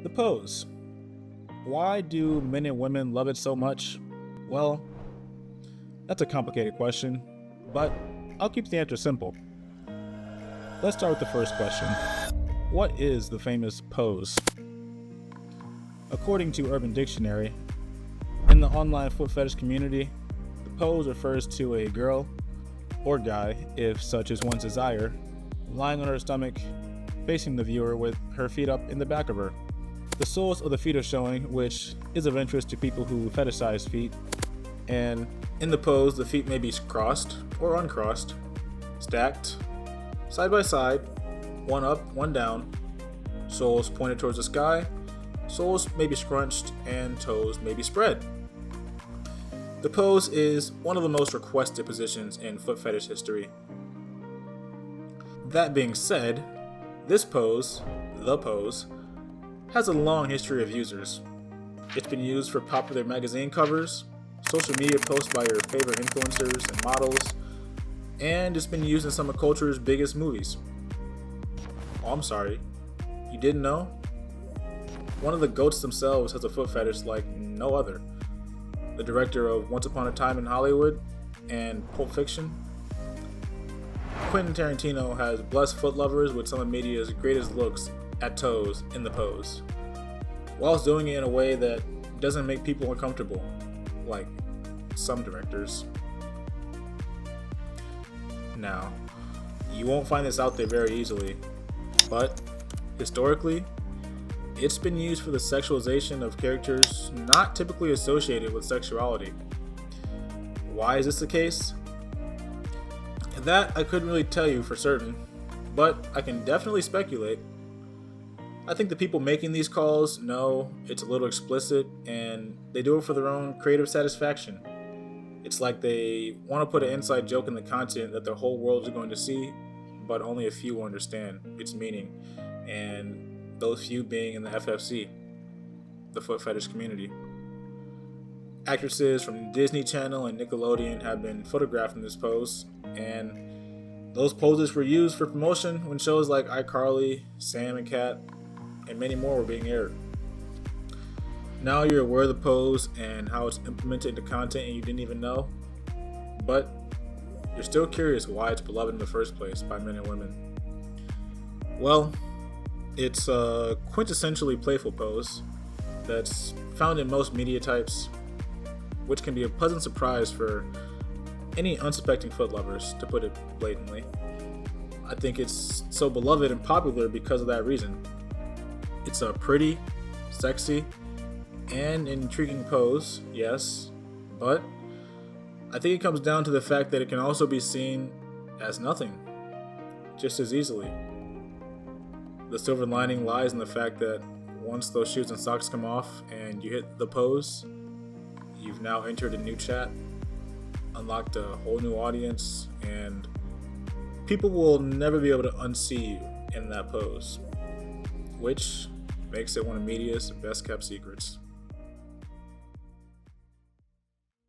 The pose. Why do men and women love it so much? Well, that's a complicated question, but I'll keep the answer simple. Let's start with the first question. What is the famous pose? According to Urban Dictionary, in the online foot fetish community, the pose refers to a girl or guy, if such is one's desire, lying on her stomach, facing the viewer with her feet up in the back of her. The soles of the feet are showing, which is of interest to people who fetishize feet. And in the pose, the feet may be crossed or uncrossed, stacked, side by side, one up, one down, soles pointed towards the sky, soles may be scrunched, and toes may be spread. The pose is one of the most requested positions in foot fetish history. That being said, this pose, the pose, has a long history of users. It's been used for popular magazine covers, social media posts by your favorite influencers and models, and it's been used in some of culture's biggest movies. Oh, I'm sorry, you didn't know? One of the GOATs themselves has a foot fetish like no other. The director of Once Upon a Time in Hollywood and Pulp Fiction. Quentin Tarantino has blessed foot lovers with some of media's greatest looks at toes in the pose, whilst doing it in a way that doesn't make people uncomfortable, like some directors. Now, you won't find this out there very easily, but historically, it's been used for the sexualization of characters not typically associated with sexuality. Why is this the case? That I couldn't really tell you for certain, but I can definitely speculate. I think the people making these calls know it's a little explicit and they do it for their own creative satisfaction. It's like they want to put an inside joke in the content that the whole world is going to see, but only a few will understand its meaning, and those few being in the FFC, the foot fetish community. Actresses from Disney Channel and Nickelodeon have been photographed in this pose, and those poses were used for promotion when shows like iCarly, Sam and Cat, and many more were being aired. Now you're aware of the pose and how it's implemented into content and you didn't even know, but you're still curious why it's beloved in the first place by men and women. Well, it's a quintessentially playful pose that's found in most media types, which can be a pleasant surprise for any unsuspecting foot lovers, to put it blatantly. I think it's so beloved and popular because of that reason. It's a pretty, sexy, and intriguing pose, yes, but I think it comes down to the fact that it can also be seen as nothing, just as easily. The silver lining lies in the fact that once those shoes and socks come off and you hit the pose, you've now entered a new chat, unlocked a whole new audience, and people will never be able to unsee you in that pose, which makes it one of media's best kept secrets.